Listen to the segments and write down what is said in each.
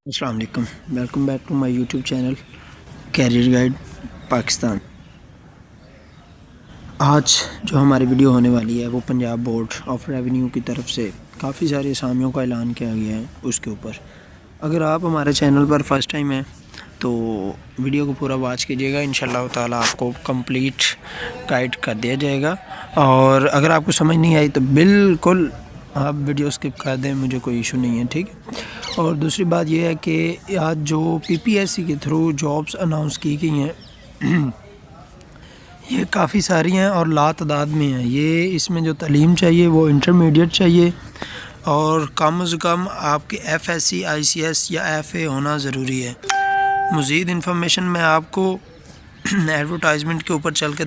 السلام علیکم، welcome back to my YouTube channel career guide Pakistan. آج جو ہماری ویڈیو ہونے والی ہے وہ پنجاب بورڈ آف ریونیو کی طرف سے کافی ساری اسامیوں کا اعلان کیا گیا ہے اس کے اوپر۔ اگر آپ ہمارے چینل پر فرسٹ ٹائم ہیں تو ویڈیو کو پورا واچ کیجیے گا، انشاءاللہ تعالیٰ آپ کو کمپلیٹ گائیڈ کر دیا جائے گا، اور اگر آپ کو سمجھ نہیں آئی تو بالکل آپ ویڈیو اسکپ کر دیں، مجھے کوئی ایشو نہیں ہے، ٹھیک ہے۔ اور دوسری بات یہ ہے کہ آج جو پی پی ایس سی کے تھرو جابس اناؤنس کی گئی ہیں یہ کافی ساری ہیں اور لا تعداد میں ہیں۔ یہ اس میں جو تعلیم چاہیے وہ انٹرمیڈیٹ چاہیے، اور کم از کم آپ کے ایف ایس سی آئی سی ایس یا ایف اے ہونا ضروری ہے۔ مزید انفارمیشن میں آپ کو ایڈورٹائزمنٹ کے اوپر چل کے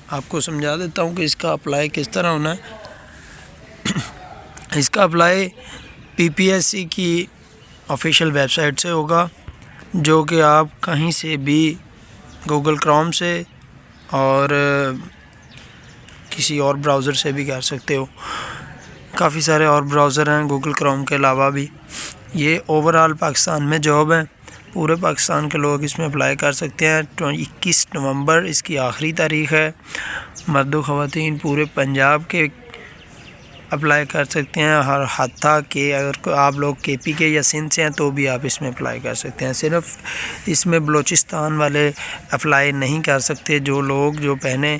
آپ کو سمجھا دیتا ہوں کہ اس کا اپلائی کس طرح ہونا ہے۔ اس کا اپلائی پی پی ایس سی کی آفیشیل ویب سائٹ سے ہوگا، جو کہ آپ کہیں سے بھی گوگل کروم سے اور کسی اور براؤزر سے بھی کر سکتے ہو۔ کافی سارے اور براؤزر ہیں گوگل کروم کے علاوہ بھی۔ یہ اوورآل پاکستان میں جاب ہے، پورے پاکستان کے لوگ اس میں اپلائی کر سکتے ہیں۔ 21 نومبر اس کی آخری تاریخ ہے۔ مرد و خواتین پورے پنجاب کے اپلائی کر سکتے ہیں، ہر حتیٰ کہ اگر آپ لوگ کے پی کے یا سندھ سے ہیں تو بھی آپ اس میں اپلائی کر سکتے ہیں۔ صرف اس میں بلوچستان والے اپلائی نہیں کر سکتے۔ جو لوگ جو پہلے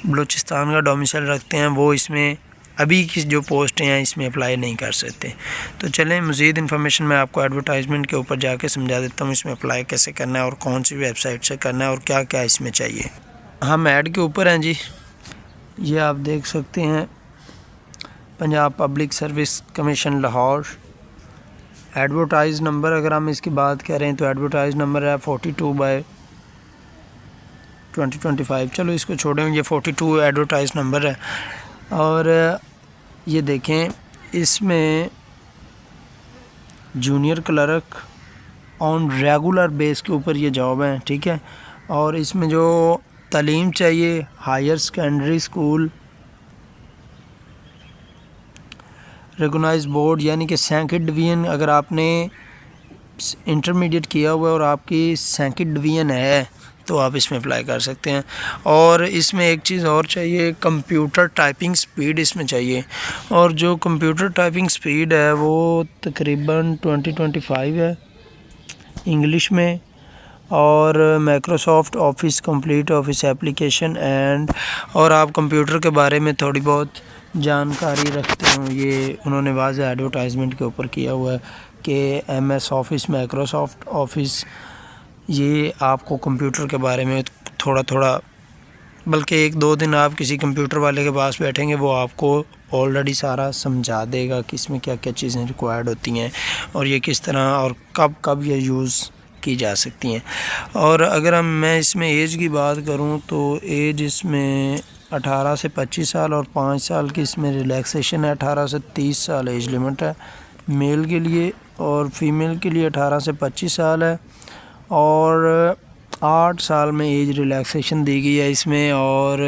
بلوچستان کا ڈومیسائل رکھتے ہیں وہ اس میں ابھی کی جو پوسٹیں ہیں اس میں اپلائی نہیں کر سکتے۔ تو چلیں مزید انفارمیشن میں آپ کو ایڈورٹائزمنٹ کے اوپر جا کے سمجھا دیتا ہوں اس میں اپلائی کیسے کرنا ہے اور کون سی ویب سائٹ سے کرنا ہے اور کیا کیا اس میں چاہیے۔ ہم ایڈ کے اوپر ہیں جی، یہ آپ دیکھ سکتے ہیں Punjab public service commission Lahore. Advertise number اگر ہم اس کی بات کریں تو ایڈورٹائز نمبر ہے 42/2025۔ چلو اس کو چھوڑیں، یہ 42 ایڈورٹائز نمبر ہے۔ اور یہ دیکھیں اس میں جونیئر کلرک آن ریگولر بیس کے اوپر یہ جاب ہے، ٹھیک ہے۔ اور اس میں جو تعلیم چاہیے higher secondary school recognise board, یعنی کہ سیکنڈ ڈویژن، اگر آپ نے انٹرمیڈیٹ کیا ہوا ہے اور آپ کی سیکنڈ ڈویژن ہے تو آپ اس میں اپلائی کر سکتے ہیں۔ اور اس میں ایک چیز اور چاہیے، کمپیوٹر ٹائپنگ سپیڈ اس میں چاہیے، اور جو کمپیوٹر ٹائپنگ سپیڈ ہے وہ تقریباً 2025 ہے انگلش میں، اور Microsoft office complete office application اور آپ کمپیوٹر کے بارے میں تھوڑی بہت جانکاری رکھتے ہوں، یہ انہوں نے واضح ایڈورٹائزمنٹ کے اوپر کیا ہوا ہے کہ M S office Microsoft office, یہ آپ کو کمپیوٹر کے بارے میں تھوڑا تھوڑا، بلکہ 1-2 دن آپ کسی کمپیوٹر والے کے پاس بیٹھیں گے وہ آپ کو آلریڈی سارا سمجھا دے گا کہ اس میں کیا کیا چیزیں ریکوائرڈ ہوتی ہیں اور یہ کس طرح اور کب کب یہ یوز کی جا سکتی ہیں۔ اور اگر میں اس میں ایج کی بات کروں تو ایج اس میں 18 سے 25 سال اور 5 سال کی اس میں ریلیکسیشن ہے۔ 18 سے 30 سال ایج لمٹ ہے میل کے لیے، اور فیمیل کے لیے 18 سے 25 سال ہے، اور 8 سال میں ایج ریلیکسیشن دی گئی ہے اس میں۔ اور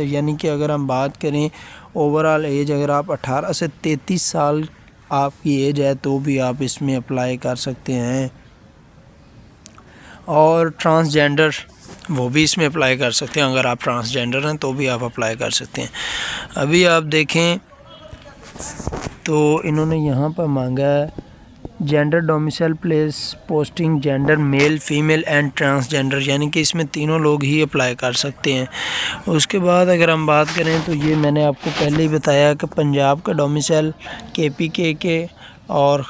یعنی کہ اگر ہم بات کریں اوورآل ایج، اگر آپ 18 سے 33 سال آپ کی ایج ہے تو بھی آپ اس میں اپلائی کر سکتے ہیں، اور ٹرانسجینڈر وہ بھی اس میں اپلائی کر سکتے ہیں۔ اگر آپ ٹرانسجینڈر ہیں تو بھی آپ اپلائی کر سکتے ہیں۔ ابھی آپ دیکھیں تو انہوں نے یہاں پر مانگا ہے gender domicile place posting gender male female and transgender, یعنی کہ اس میں تینوں لوگ ہی اپلائی کر سکتے ہیں۔ اس کے بعد اگر ہم بات کریں تو یہ میں نے آپ کو پہلے ہی بتایا کہ پنجاب کا ڈومیسائل کے پی کے اور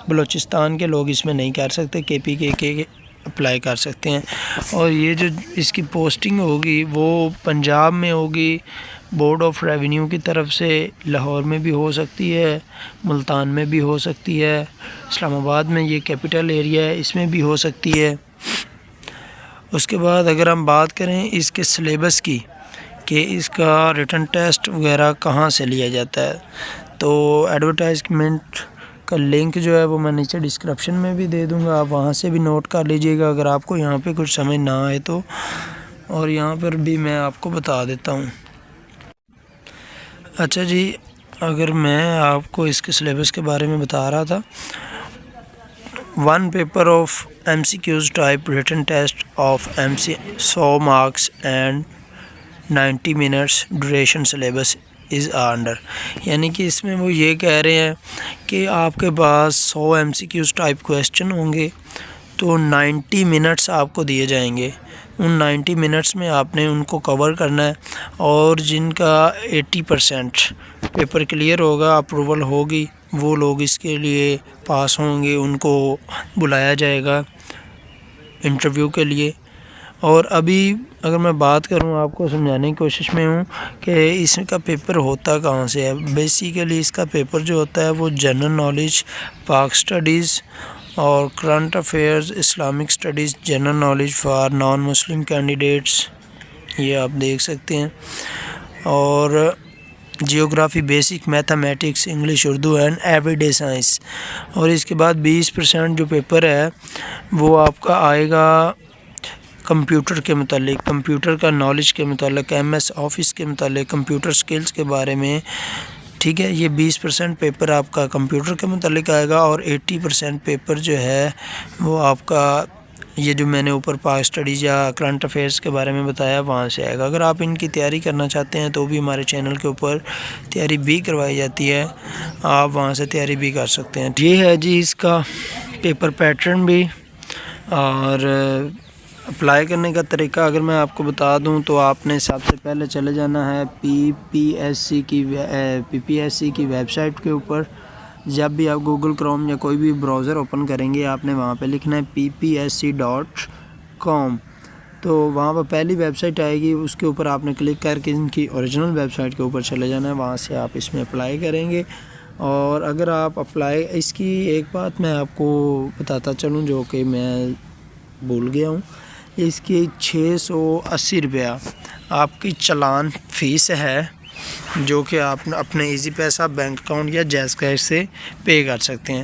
بلوچستان کے لوگ اس میں نہیں کر سکتے، کے پی کے اپلائی کر سکتے ہیں۔ اور یہ جو اس کی پوسٹنگ ہوگی وہ پنجاب میں ہوگی بورڈ آف ریونیو کی طرف سے، لاہور میں بھی ہو سکتی ہے، ملتان میں بھی ہو سکتی ہے، اسلام آباد میں یہ کیپٹل ایریا ہے اس میں بھی ہو سکتی ہے۔ اس کے بعد اگر ہم بات کریں اس کے سلیبس کی کہ اس کا ریٹن ٹیسٹ وغیرہ کہاں سے لیا جاتا ہے، تو ایڈورٹائزمنٹ کا لنک جو ہے وہ میں نیچے ڈسکرپشن میں بھی دے دوں گا، آپ وہاں سے بھی نوٹ کر لیجئے گا اگر آپ کو یہاں پہ کچھ سمجھ نہ آئے تو، اور یہاں پر بھی میں آپ کو بتا دیتا ہوں۔ اچھا جی، اگر میں آپ کو اس کے سلیبس کے بارے میں بتا رہا تھا، 1 paper of MCQs type return test of 100 marks and 90 minutes duration syllabus is under, یعنی کہ اس میں وہ یہ کہہ رہے ہیں کہ آپ کے پاس 100 MCQs ٹائپ کویسچن ہوں گے تو 90 منٹس آپ کو دیے جائیں گے، ان 90 منٹس میں آپ نے ان کو کور کرنا ہے، اور جن کا 80% پیپر کلیئر ہوگا، اپروول ہوگی، وہ لوگ اس کے لیے پاس ہوں گے، ان کو بلایا جائے گا انٹرویو کے لیے۔ اور ابھی اگر میں بات کروں، آپ کو سمجھانے کی کوشش میں ہوں کہ اس کا پیپر ہوتا کہاں سے ہے۔ بیسیکلی اس کا پیپر جو ہوتا ہے وہ جنرل نالج، پاک اسٹڈیز اور current affairs, Islamic studies, general knowledge for non Muslim candidates, یہ آپ دیکھ سکتے ہیں، اور geography, basic mathematics, English, Urdu and every day science. اور اس کے بعد 20% جو پیپر ہے وہ آپ کا آئے گا کمپیوٹر کے متعلق، کمپیوٹر کا نالج کے متعلق، MS آفس کے متعلق، کمپیوٹر سکلز کے بارے میں، ٹھیک ہے۔ یہ 20% پیپر آپ کا کمپیوٹر کے متعلق آئے گا، اور 80% پیپر جو ہے وہ آپ کا یہ جو میں نے اوپر پاک اسٹڈیز یا کرنٹ افیئرس کے بارے میں بتایا وہاں سے آئے گا۔ اگر آپ ان کی تیاری کرنا چاہتے ہیں تو بھی ہمارے چینل کے اوپر تیاری بھی کروائی جاتی ہے، آپ وہاں سے تیاری بھی کر سکتے ہیں۔ یہ ہے جی اس کا پیپر پیٹرن بھی، اور اپلائی کرنے کا طریقہ اگر میں آپ کو بتا دوں تو آپ نے سب سے پہلے چلے جانا ہے PPSC کی ویب سائٹ کے اوپر۔ جب بھی آپ گوگل کروم یا کوئی بھی براؤزر اوپن کریں گے، آپ نے وہاں پہ لکھنا ہے ppsc.com، تو وہاں پہ پہلی ویب سائٹ آئے گی، اس کے اوپر آپ نے کلک کر کے ان کی اوریجنل ویب سائٹ کے اوپر چلے جانا ہے، وہاں سے آپ اس میں اپلائی کریں گے۔ اور اگر آپ اپلائی، اس کی ایک بات میں آپ کو بتاتا چلوں جو کہ میں بھول گیا ہوں، اس کی 680 روپیہ آپ کی چالان فیس ہے، جو کہ آپ اپنے ایزی پیسہ، بینک اکاؤنٹ یا جیز کیش سے پے کر سکتے ہیں۔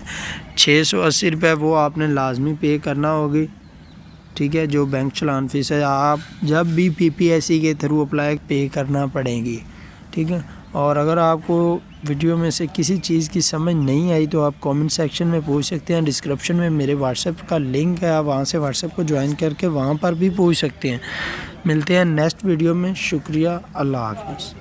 680 روپے وہ آپ نے لازمی پے کرنا ہوگی، ٹھیک ہے، جو بینک چالان فیس ہے۔ آپ جب بھی PPSC کے تھرو اپلائی پے کرنا پڑے گی، ٹھیک ہے۔ اور اگر آپ کو ویڈیو میں سے کسی چیز کی سمجھ نہیں آئی تو آپ کامنٹ سیکشن میں پوچھ سکتے ہیں، ڈسکرپشن میں میرے واٹس ایپ کا لنک ہے، آپ وہاں سے واٹس ایپ کو جوائن کر کے وہاں پر بھی پوچھ سکتے ہیں۔ ملتے ہیں نیکسٹ ویڈیو میں، شکریہ، اللہ حافظ۔